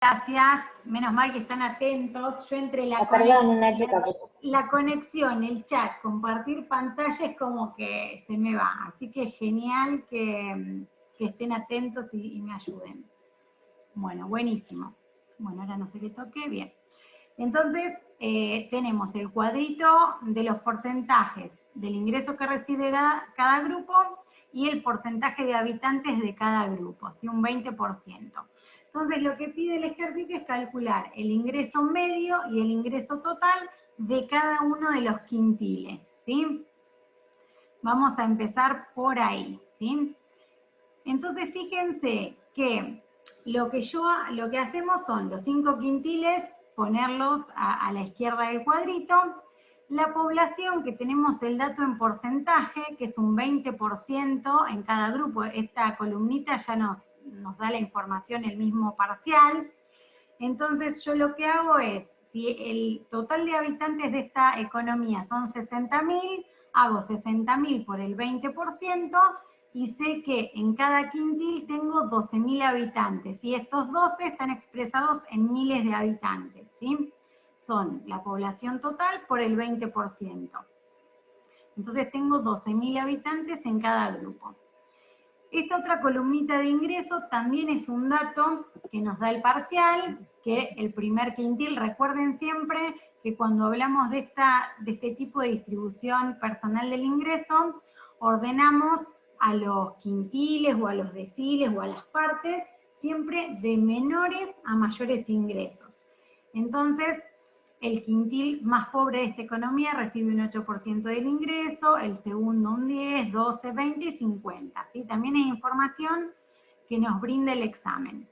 Gracias, menos mal que están atentos. Yo entre la conexión, el chat, compartir pantalla es como que se me va. Así que es genial que estén atentos y me ayuden. Bueno, buenísimo. Bueno, ahora no sé qué toqué, bien. Entonces, tenemos el cuadrito de los porcentajes del ingreso que recibe cada grupo y el porcentaje de habitantes de cada grupo, ¿sí? Un 20%. Entonces, lo que pide el ejercicio es calcular el ingreso medio y el ingreso total de cada uno de los quintiles, ¿sí? Vamos a empezar por ahí, ¿sí? Entonces, fíjense que lo que hacemos son los 5 quintiles, ponerlos a la izquierda del cuadrito. La población, que tenemos el dato en porcentaje, que es un 20% en cada grupo. Esta columnita ya nos da la información el mismo parcial. Entonces yo lo que hago es, si el total de habitantes de esta economía son 60.000, hago 60.000 por el 20%, y sé que en cada quintil tengo 12.000 habitantes, y estos 12 están expresados en miles de habitantes, ¿sí? Son la población total por el 20%. Entonces tengo 12.000 habitantes en cada grupo. Esta otra columnita de ingreso también es un dato que nos da el parcial, que el primer quintil, recuerden siempre que cuando hablamos de este tipo de distribución personal del ingreso, ordenamos a los quintiles o a los deciles o a las partes, siempre de menores a mayores ingresos. Entonces, el quintil más pobre de esta economía recibe un 8% del ingreso, el segundo un 10, 12, 20 y 50. ¿Sí? También es información que nos brinda el examen.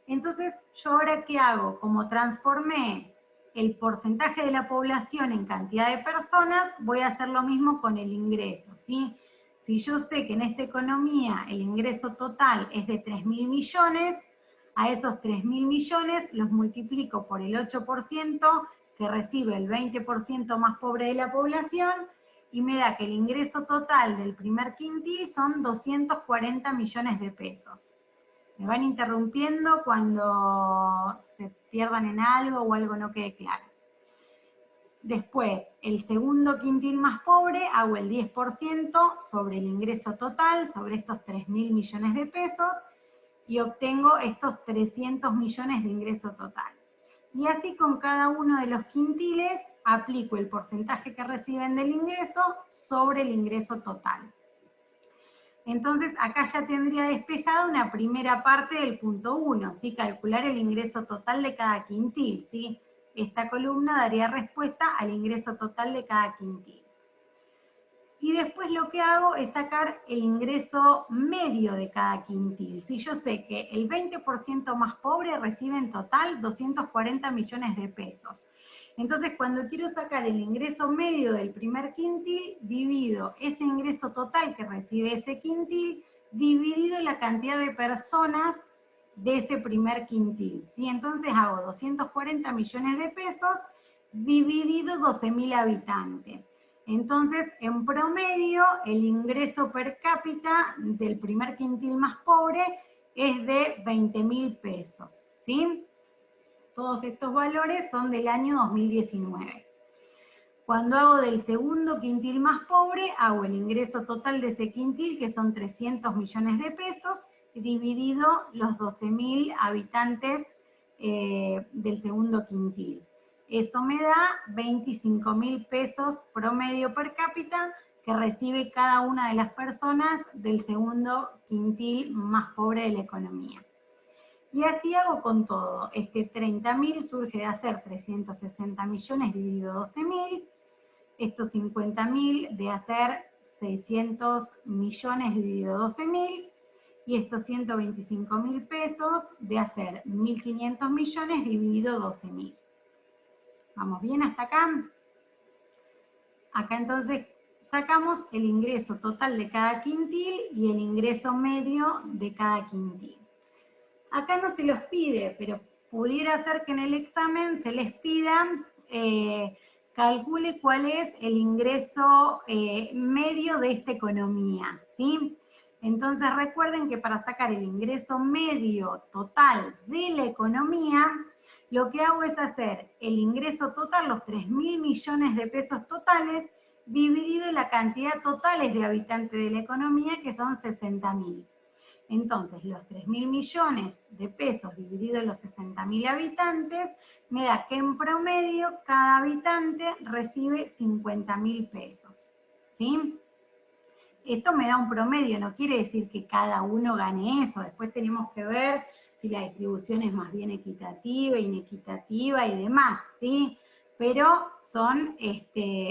Entonces, ¿yo ahora qué hago? Como transformé el porcentaje de la población en cantidad de personas, voy a hacer lo mismo con el ingreso, ¿sí? Si yo sé que en esta economía el ingreso total es de 3.000 millones, a esos 3.000 millones los multiplico por el 8% que recibe el 20% más pobre de la población, y me da que el ingreso total del primer quintil son 240 millones de pesos. Me van interrumpiendo cuando se pierdan en algo o algo no quede claro. Después, el segundo quintil más pobre, hago el 10% sobre el ingreso total, sobre estos 3.000 millones de pesos, y obtengo estos 300 millones de ingreso total. Y así con cada uno de los quintiles, aplico el porcentaje que reciben del ingreso sobre el ingreso total. Entonces, acá ya tendría despejada una primera parte del punto 1, ¿sí? Calcular el ingreso total de cada quintil, ¿sí? Esta columna daría respuesta al ingreso total de cada quintil. Y después lo que hago es sacar el ingreso medio de cada quintil. Si yo sé que el 20% más pobre recibe en total 240 millones de pesos. Entonces, cuando quiero sacar el ingreso medio del primer quintil, divido ese ingreso total que recibe ese quintil, dividido la cantidad de personas de ese primer quintil, ¿sí? Entonces hago 240 millones de pesos dividido 12.000 habitantes. Entonces, en promedio, el ingreso per cápita del primer quintil más pobre es de 20.000 pesos, ¿sí? Todos estos valores son del año 2019. Cuando hago del segundo quintil más pobre, hago el ingreso total de ese quintil, que son 300 millones de pesos, dividido los 12.000 habitantes del segundo quintil. Eso me da 25.000 pesos promedio per cápita que recibe cada una de las personas del segundo quintil más pobre de la economía. Y así hago con todo. Este 30.000 surge de hacer 360 millones dividido 12.000, estos 50.000 de hacer 600 millones dividido 12.000, y estos 125.000 pesos de hacer 1.500 millones dividido 12.000. ¿Vamos bien hasta acá? Acá entonces sacamos el ingreso total de cada quintil y el ingreso medio de cada quintil. Acá no se los pide, pero pudiera ser que en el examen se les pida calcule cuál es el ingreso medio de esta economía, ¿sí? Entonces recuerden que para sacar el ingreso medio total de la economía, lo que hago es hacer el ingreso total, los 3.000 millones de pesos totales, dividido en la cantidad totales de habitantes de la economía, que son 60.000. Entonces, los 3.000 millones de pesos dividido en los 60.000 habitantes, me da que en promedio cada habitante recibe 50.000 pesos, ¿sí? Esto me da un promedio, no quiere decir que cada uno gane eso. Después tenemos que ver si la distribución es más bien equitativa, inequitativa y demás, ¿sí? Pero son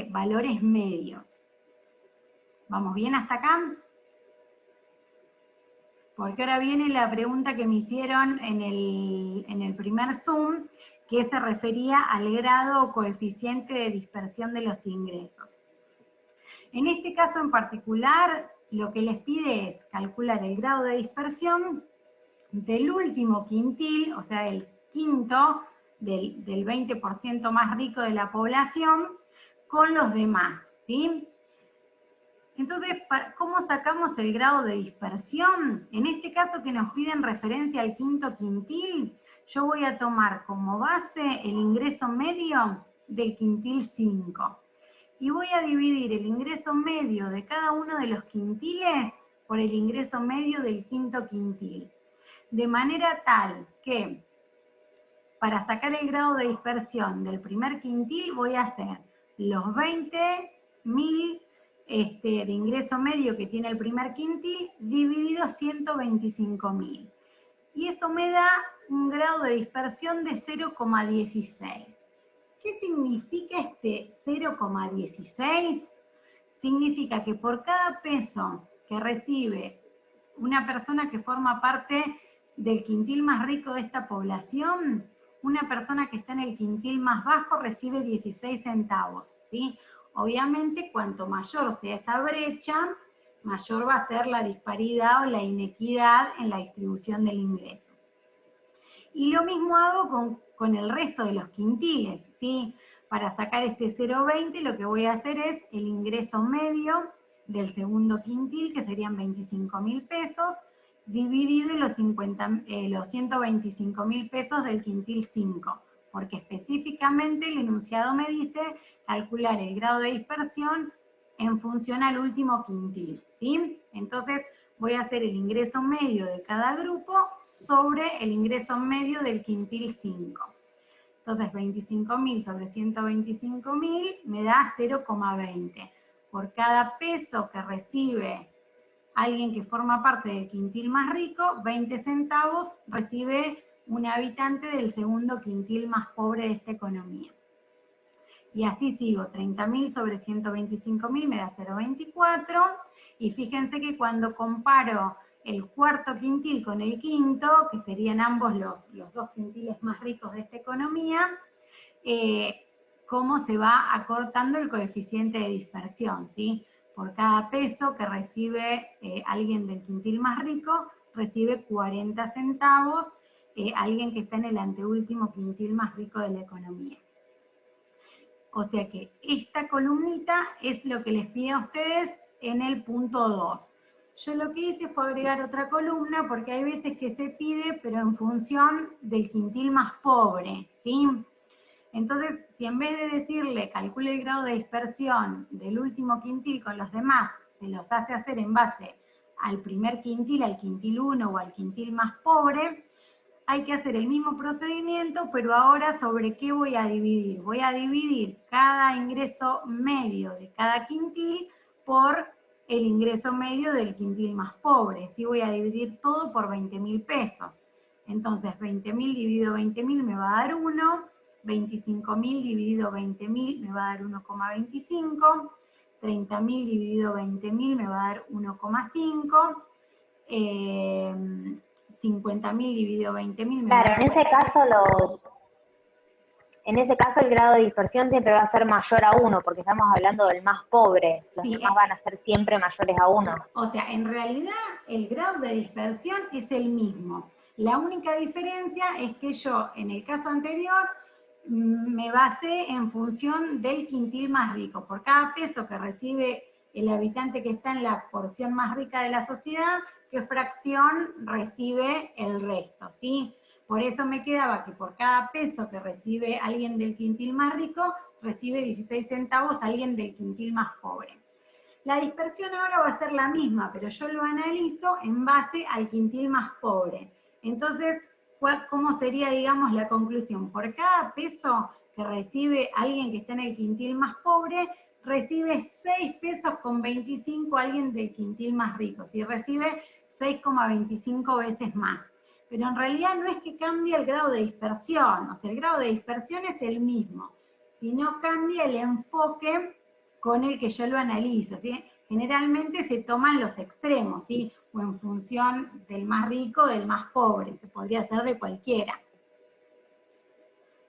valores medios. ¿Vamos bien hasta acá? Porque ahora viene la pregunta que me hicieron en el primer Zoom, que se refería al grado o coeficiente de dispersión de los ingresos. En este caso en particular, lo que les pide es calcular el grado de dispersión del último quintil, o sea, el quinto del 20% más rico de la población, con los demás, ¿sí? Entonces, ¿cómo sacamos el grado de dispersión? En este caso que nos piden referencia al quinto quintil, yo voy a tomar como base el ingreso medio del quintil 5. Y voy a dividir el ingreso medio de cada uno de los quintiles por el ingreso medio del quinto quintil. De manera tal que, para sacar el grado de dispersión del primer quintil, voy a hacer los 20.000 de ingreso medio que tiene el primer quintil, dividido 125.000. Y eso me da un grado de dispersión de 0,16. ¿Qué significa este 0,16? Significa que por cada peso que recibe una persona que forma parte del quintil más rico de esta población, una persona que está en el quintil más bajo recibe 16 centavos, ¿sí? Obviamente, cuanto mayor sea esa brecha, mayor va a ser la disparidad o la inequidad en la distribución del ingreso. Y lo mismo hago con el resto de los quintiles, ¿sí? Para sacar este 0,20 lo que voy a hacer es el ingreso medio del segundo quintil, que serían 25.000 pesos, dividido en los 125.000 pesos del quintil 5, porque específicamente el enunciado me dice calcular el grado de dispersión en función al último quintil, ¿sí? Entonces voy a hacer el ingreso medio de cada grupo sobre el ingreso medio del quintil 5. Entonces 25.000 sobre 125.000 me da 0,20. Por cada peso que recibe alguien que forma parte del quintil más rico, 20 centavos recibe un habitante del segundo quintil más pobre de esta economía. Y así sigo, 30.000 sobre 125.000 me da 0,24, y fíjense que cuando comparo el cuarto quintil con el quinto, que serían ambos los dos quintiles más ricos de esta economía, cómo se va acortando el coeficiente de dispersión, ¿sí? Por cada peso que recibe alguien del quintil más rico, recibe 40 centavos alguien que está en el anteúltimo quintil más rico de la economía. O sea que esta columnita es lo que les pide a ustedes en el punto 2. Yo lo que hice fue agregar otra columna porque hay veces que se pide, pero en función del quintil más pobre, ¿sí? Entonces, si en vez de decirle calcule el grado de dispersión del último quintil con los demás, se los hace hacer en base al primer quintil, al quintil 1 o al quintil más pobre, hay que hacer el mismo procedimiento, pero ahora ¿sobre qué voy a dividir? Voy a dividir cada ingreso medio de cada quintil por el ingreso medio del quintil más pobre. Sí, voy a dividir todo por 20.000 pesos. Entonces, 20.000 dividido 20.000 me va a dar 1, 25.000 dividido 20.000 me va a dar 1,25, 30.000 dividido 20.000 me va a dar 1,5, 50.000 dividido 20.000. Claro, en ese caso el grado de dispersión siempre va a ser mayor a 1, porque estamos hablando del más pobre. Los demás van a ser siempre mayores a 1. O sea, en realidad el grado de dispersión es el mismo. La única diferencia es que yo, en el caso anterior, me basé en función del quintil más rico. Por cada peso que recibe el habitante que está en la porción más rica de la sociedad, qué fracción recibe el resto, ¿sí? Por eso me quedaba que por cada peso que recibe alguien del quintil más rico, recibe 16 centavos alguien del quintil más pobre. La dispersión ahora va a ser la misma, pero yo lo analizo en base al quintil más pobre. Entonces, ¿cómo sería, digamos, la conclusión? Por cada peso que recibe alguien que está en el quintil más pobre, recibe 6 pesos con 25 alguien del quintil más rico, ¿sí? Recibe 6,25 veces más. Pero en realidad no es que cambie el grado de dispersión, o sea, el grado de dispersión es el mismo, sino cambia el enfoque con el que yo lo analizo, ¿sí? Generalmente se toman los extremos, ¿sí? O en función del más rico o del más pobre, se podría hacer de cualquiera.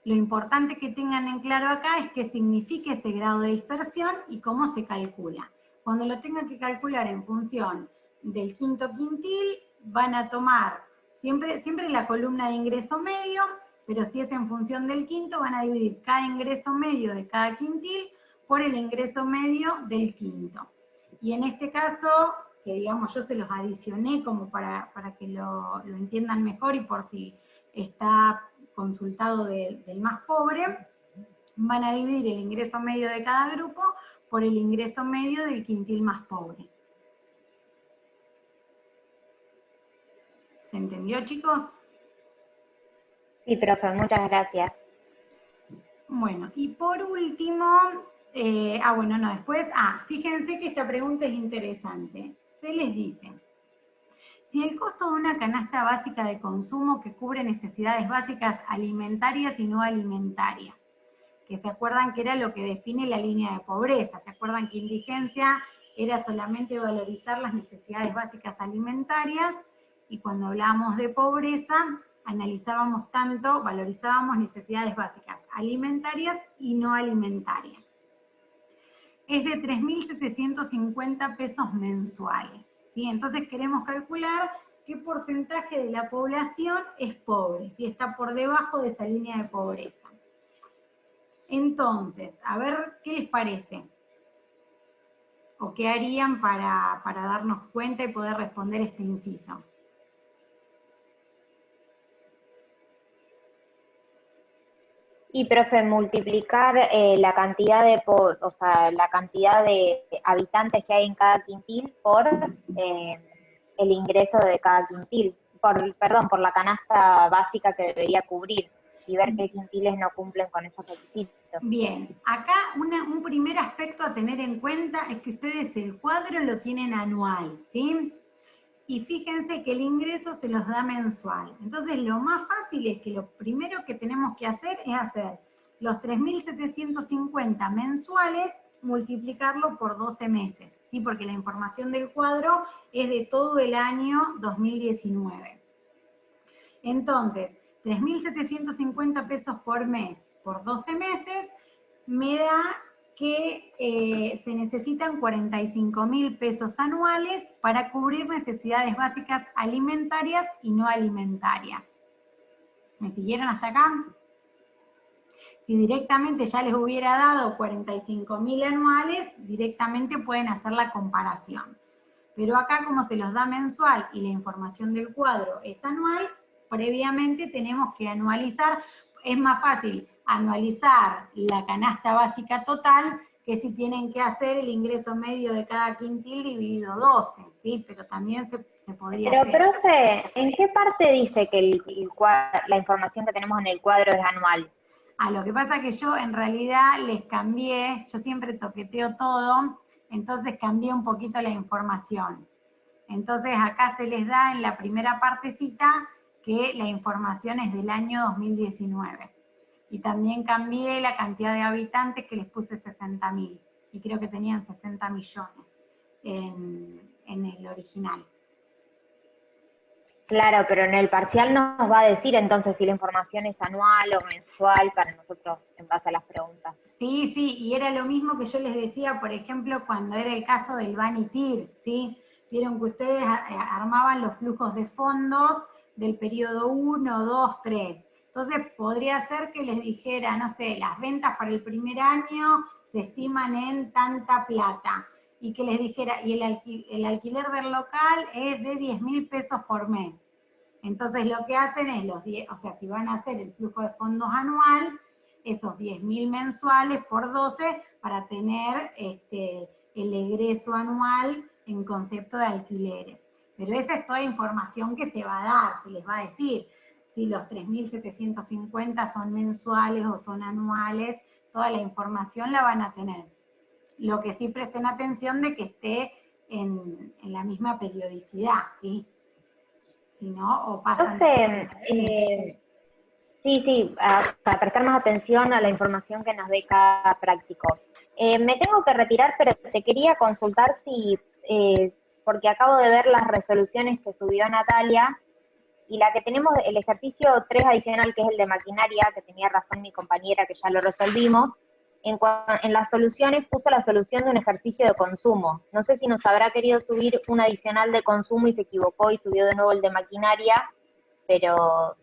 Lo importante que tengan en claro acá es qué significa ese grado de dispersión y cómo se calcula. Cuando lo tengan que calcular en función del quinto quintil, van a tomar siempre la columna de ingreso medio, pero si es en función del quinto, van a dividir cada ingreso medio de cada quintil por el ingreso medio del quinto. Y en este caso, que digamos yo se los adicioné como para que lo entiendan mejor y por si está consultado del más pobre, van a dividir el ingreso medio de cada grupo por el ingreso medio del quintil más pobre. ¿Se entendió, chicos? Sí, profe, muchas gracias. Bueno, y por último, fíjense que esta pregunta es interesante. Se les dice, si el costo de una canasta básica de consumo que cubre necesidades básicas alimentarias y no alimentarias, que se acuerdan que era lo que define la línea de pobreza, se acuerdan que indigencia era solamente valorizar las necesidades básicas alimentarias, y cuando hablábamos de pobreza, valorizábamos necesidades básicas alimentarias y no alimentarias. Es de 3.750 pesos mensuales, ¿sí? Entonces queremos calcular qué porcentaje de la población es pobre, si está por debajo de esa línea de pobreza. Entonces, a ver qué les parece. ¿O qué harían para darnos cuenta y poder responder este inciso? Y, profe, multiplicar la cantidad de habitantes que hay en cada quintil por el ingreso de cada quintil, por la canasta básica que debería cubrir, y ver qué quintiles no cumplen con esos requisitos. Bien, acá un primer aspecto a tener en cuenta es que ustedes el cuadro lo tienen anual, ¿sí? Y fíjense que el ingreso se los da mensual. Entonces lo más fácil es que lo primero que tenemos que hacer es hacer los 3.750 mensuales, multiplicarlo por 12 meses, ¿sí? Porque la información del cuadro es de todo el año 2019. Entonces, 3.750 pesos por mes por 12 meses me da que se necesitan 45.000 pesos anuales para cubrir necesidades básicas alimentarias y no alimentarias. ¿Me siguieron hasta acá? Si directamente ya les hubiera dado 45.000 anuales, directamente pueden hacer la comparación. Pero acá, como se los da mensual y la información del cuadro es anual, previamente tenemos que anualizar. Es más fácil anualizar la canasta básica total que si tienen que hacer el ingreso medio de cada quintil dividido 12, ¿sí? Pero también se podría hacer. Pero, profe, ¿en qué parte dice que la información que tenemos en el cuadro es anual? Lo que pasa es que yo en realidad les cambié, yo siempre toqueteo todo, entonces cambié un poquito la información. Entonces acá se les da en la primera partecita que la información es del año 2019. Y también cambié la cantidad de habitantes, que les puse 60.000. Y creo que tenían 60 millones en el original. Claro, pero en el parcial nos va a decir entonces si la información es anual o mensual para nosotros en base a las preguntas. Sí, y era lo mismo que yo les decía, por ejemplo, cuando era el caso del Vanitir, ¿sí? Vieron que ustedes armaban los flujos de fondos del periodo 1, 2, 3. Entonces podría ser que les dijera, no sé, las ventas para el primer año se estiman en tanta plata. y que les dijera, y el alquiler del local es de 10.000 pesos por mes. Entonces lo que hacen es, o sea, si van a hacer el flujo de fondos anual, esos 10.000 mensuales por 12 para tener el egreso anual en concepto de alquileres. Pero esa es toda información que se va a dar, se les va a decir si los 3.750 son mensuales o son anuales, toda la información la van a tener. Lo que sí presten atención de que esté en la misma periodicidad, ¿sí? Si no, o pasan... Sí, para prestar más atención a la información que nos dé cada práctico. Me tengo que retirar, pero te quería consultar si, porque acabo de ver las resoluciones que subió Natalia, y la que tenemos, el ejercicio 3 adicional, que es el de maquinaria, que tenía razón mi compañera, que ya lo resolvimos, en las soluciones puso la solución de un ejercicio de consumo. No sé si nos habrá querido subir un adicional de consumo y se equivocó y subió de nuevo el de maquinaria, pero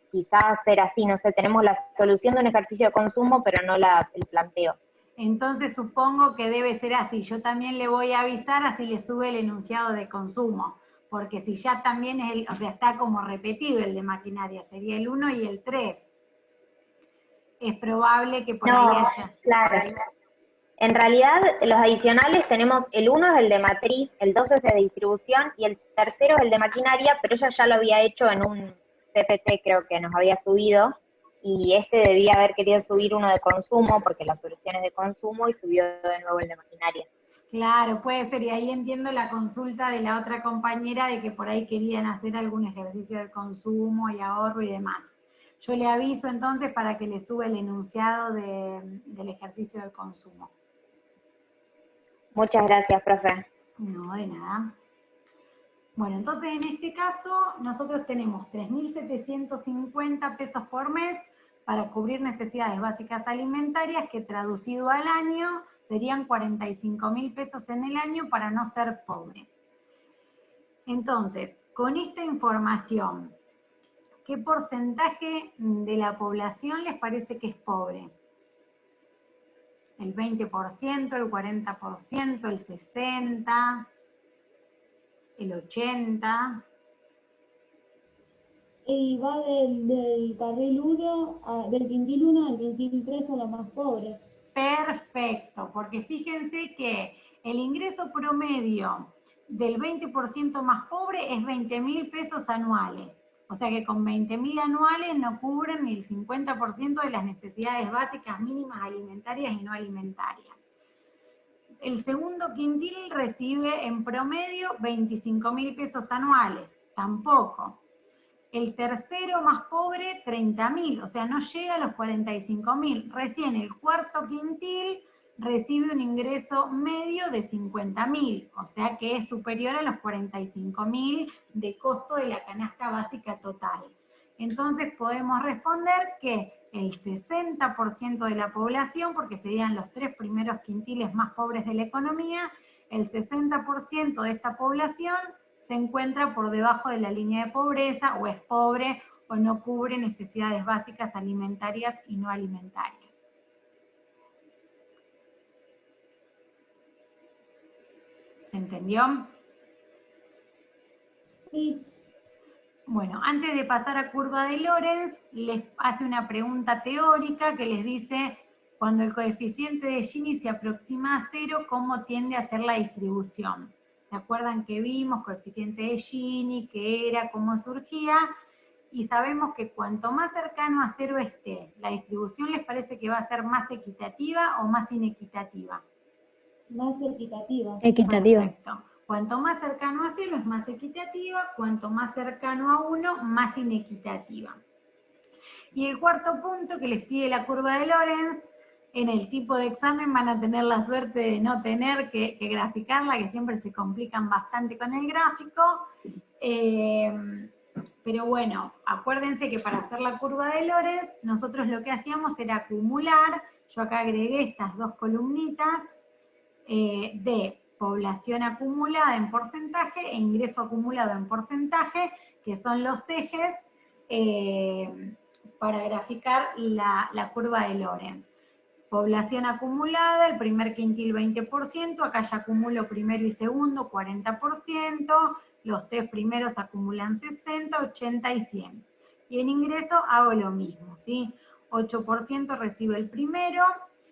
quizás era así, no sé, tenemos la solución de un ejercicio de consumo, pero no el planteo. Entonces supongo que debe ser así. Yo también le voy a avisar, así le sube el enunciado de consumo, porque si ya también es o sea, está como repetido el de maquinaria, sería el 1 y el 3. Es probable que por ahí haya... Claro. En realidad, los adicionales tenemos el 1 es el de matriz, el 2 es el de distribución y el tercero es el de maquinaria, pero ella ya lo había hecho en un PPT, creo que nos había subido, y debía haber querido subir uno de consumo, porque la solución es de consumo, y subió de nuevo el de maquinaria. Claro, puede ser, y ahí entiendo la consulta de la otra compañera de que por ahí querían hacer algún ejercicio de consumo y ahorro y demás. Yo le aviso entonces para que le suba el enunciado del ejercicio de consumo. Muchas gracias, profe. No, de nada. Bueno, entonces en este caso nosotros tenemos 3.750 pesos por mes para cubrir necesidades básicas alimentarias, que traducido al año serían 45.000 pesos en el año para no ser pobre. Entonces, con esta información, ¿qué porcentaje de la población les parece que es pobre? ¿El 20%, el 40%, el 60%, el 80%? Y va del carril 1, del quintil 1 al quintil 3 a los más pobres. Perfecto, porque fíjense que el ingreso promedio del 20% más pobre es 20.000 pesos anuales. O sea que con 20.000 anuales no cubren ni el 50% de las necesidades básicas mínimas alimentarias y no alimentarias. El segundo quintil recibe en promedio 25.000 pesos anuales, tampoco. El tercero más pobre, 30.000, o sea, no llega a los 45.000. Recién el cuarto quintil recibe un ingreso medio de 50.000, o sea que es superior a los 45.000 de costo de la canasta básica total. Entonces podemos responder que el 60% de la población, porque serían los 3 primeros quintiles más pobres de la economía, el 60% de esta población se encuentra por debajo de la línea de pobreza, o es pobre, o no cubre necesidades básicas alimentarias y no alimentarias. ¿Se entendió? Sí. Bueno, antes de pasar a curva de Lorenz, les hace una pregunta teórica que les dice, cuando el coeficiente de Gini se aproxima a 0, ¿cómo tiende a ser la distribución? ¿Se acuerdan que vimos coeficiente de Gini, qué era, cómo surgía? Y sabemos que cuanto más cercano a 0 esté, ¿la distribución les parece que va a ser más equitativa o más inequitativa? Más equitativa. Equitativa. Perfecto. Cuanto más cercano a 0 es más equitativa, cuanto más cercano a 1, más inequitativa. Y el cuarto punto que les pide la curva de Lorenz, en el tipo de examen van a tener la suerte de no tener que graficarla, que siempre se complican bastante con el gráfico. Pero bueno, acuérdense que para hacer la curva de Lorenz, nosotros lo que hacíamos era acumular, yo acá agregué estas dos columnitas, de población acumulada en porcentaje e ingreso acumulado en porcentaje, que son los ejes para graficar la curva de Lorenz. Población acumulada, el primer quintil 20%, acá ya acumulo primero y segundo 40%, los 3 primeros acumulan 60, 80 y 100. Y en ingreso hago lo mismo, ¿sí? 8% recibe el primero,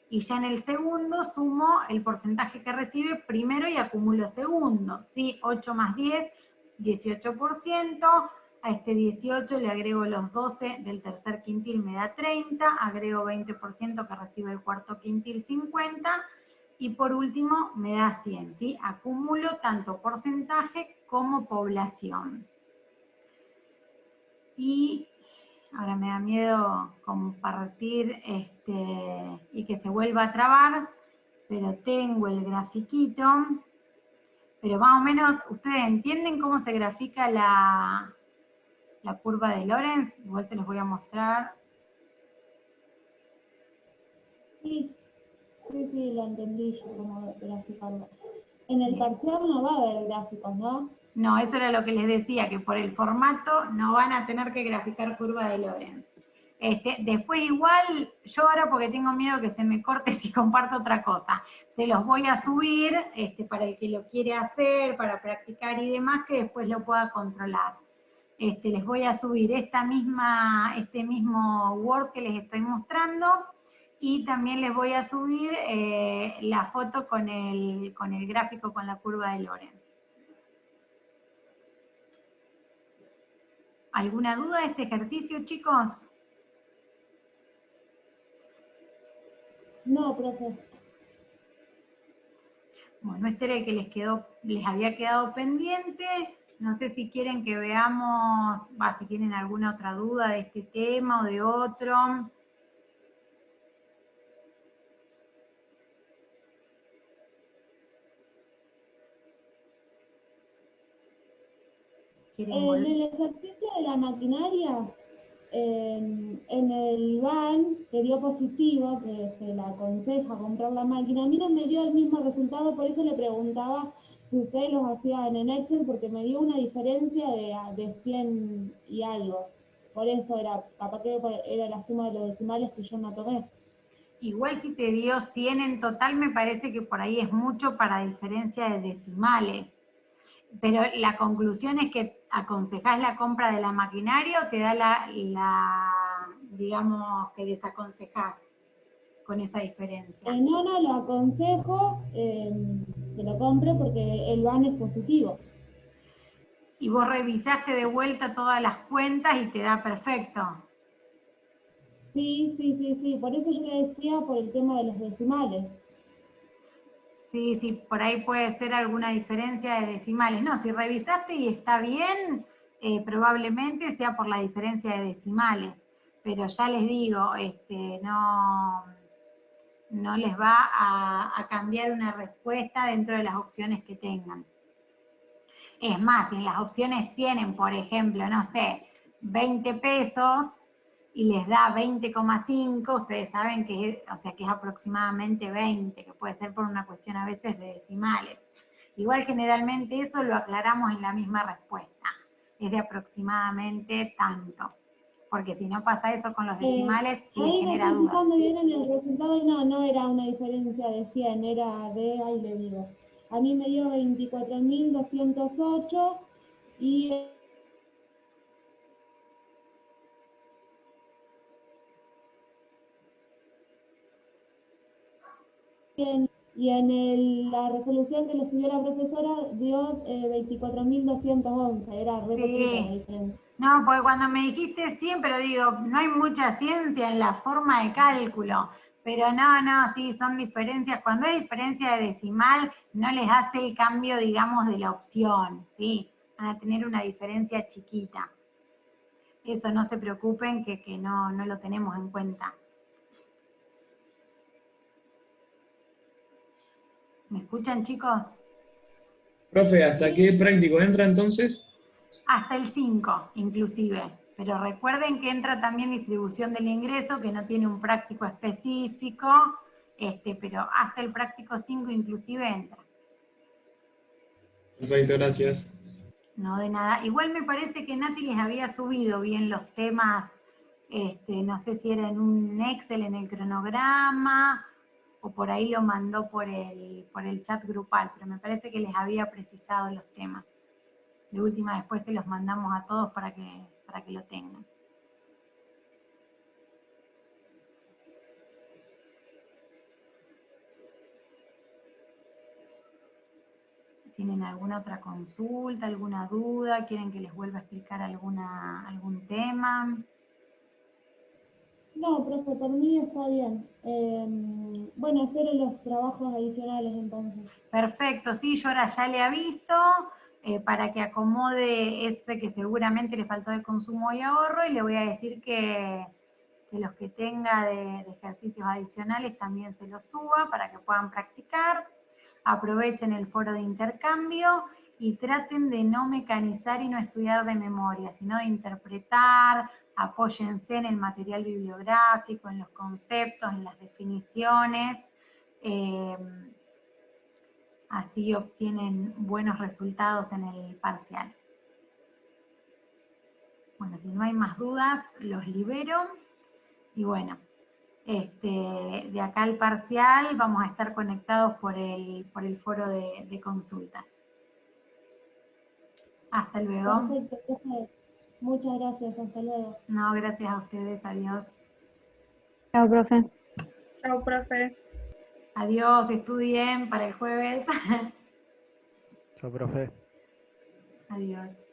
y ya en el segundo sumo el porcentaje que recibe primero y acumulo segundo, ¿sí? 8 más 10, 18%, a este 18 le agrego los 12 del tercer quintil, me da 30, agrego 20% que recibe el cuarto quintil, 50, y por último me da 100, ¿sí? Acumulo tanto porcentaje como población. Y ahora me da miedo compartir y que se vuelva a trabar, pero tengo el grafiquito. Pero más o menos, ¿ustedes entienden cómo se grafica la curva de Lorenz? Igual se los voy a mostrar. Sí, lo entendí yo cómo graficarlo. En el parcial no va a haber gráficos, ¿no? No, eso era lo que les decía, que por el formato no van a tener que graficar curva de Lorenz. Después igual, yo ahora porque tengo miedo que se me corte si comparto otra cosa, se los voy a subir para el que lo quiere hacer, para practicar y demás, que después lo pueda controlar. Les voy a subir este mismo Word que les estoy mostrando, y también les voy a subir la foto con el gráfico con la curva de Lorenz. ¿Alguna duda de este ejercicio, chicos? No, profe. Bueno, este era el que les había quedado pendiente. No sé si quieren que veamos, si tienen alguna otra duda de este tema o de otro. En el ejercicio de la maquinaria, en el IBAN que dio positivo, que se le aconseja comprar la máquina, a mí no me dio el mismo resultado, por eso le preguntaba si ustedes los hacían en Excel, porque me dio una diferencia de 100 y algo. Por eso capaz que era la suma de los decimales que yo no tomé. Igual si te dio 100 en total, me parece que por ahí es mucho para diferencia de decimales. Pero la conclusión es que aconsejás la compra de la maquinaria o te da digamos, que desaconsejás con esa diferencia. No, lo aconsejo que lo compre porque el BAN es positivo. Y vos revisaste de vuelta todas las cuentas y te da perfecto. Sí, por eso yo le decía por el tema de los decimales. Sí, por ahí puede ser alguna diferencia de decimales. No, si revisaste y está bien, probablemente sea por la diferencia de decimales. Pero ya les digo, no les va a cambiar una respuesta dentro de las opciones que tengan. Es más, si en las opciones tienen, por ejemplo, no sé, 20 pesos y les da 20,5, ustedes saben que es aproximadamente 20, que puede ser por una cuestión a veces de decimales. Igual generalmente eso lo aclaramos en la misma respuesta, es de aproximadamente tanto. Porque si no pasa eso con los decimales, les genera dudas. Fijando bien en el resultado, no era una diferencia de 100, era de, ahí le digo, a mí me dio 24.208 y en la resolución que le subió la profesora dio 24.211, era re poquita la diferencia. No, porque cuando me dijiste 100, pero digo, no hay mucha ciencia en la forma de cálculo. Pero no, sí, son diferencias. Cuando hay diferencia de decimal, no les hace el cambio, digamos, de la opción, ¿sí? Van a tener una diferencia chiquita. Eso no se preocupen, que no lo tenemos en cuenta. ¿Me escuchan, chicos? Profe, ¿hasta qué práctico entra entonces? Hasta el 5, inclusive. Pero recuerden que entra también distribución del ingreso, que no tiene un práctico específico, pero hasta el práctico 5 inclusive entra. Perfecto, gracias. No, de nada. Igual me parece que Nati les había subido bien los temas no sé si era en un Excel, en el cronograma, o por ahí lo mandó por el chat grupal, pero me parece que les había precisado los temas. De última, después se los mandamos a todos para que lo tengan. ¿Tienen alguna otra consulta, alguna duda? ¿Quieren que les vuelva a explicar algún tema? No, profe, por mí está bien. Bueno, espero los trabajos adicionales entonces. Perfecto, sí, yo ahora ya le aviso para que acomode ese que seguramente le faltó de consumo y ahorro, y le voy a decir que los que tenga de ejercicios adicionales también se los suba para que puedan practicar. Aprovechen el foro de intercambio y traten de no mecanizar y no estudiar de memoria, sino de interpretar. Apóyense en el material bibliográfico, en los conceptos, en las definiciones. Así obtienen buenos resultados en el parcial. Bueno, si no hay más dudas, los libero. Y bueno, de acá al parcial vamos a estar conectados por el foro de consultas. Hasta luego. Perfecto, profe. Muchas gracias, hasta luego. No, gracias a ustedes, adiós. Chao, profe. Chao, profe. Adiós, estudien para el jueves. Chao, profe. Adiós.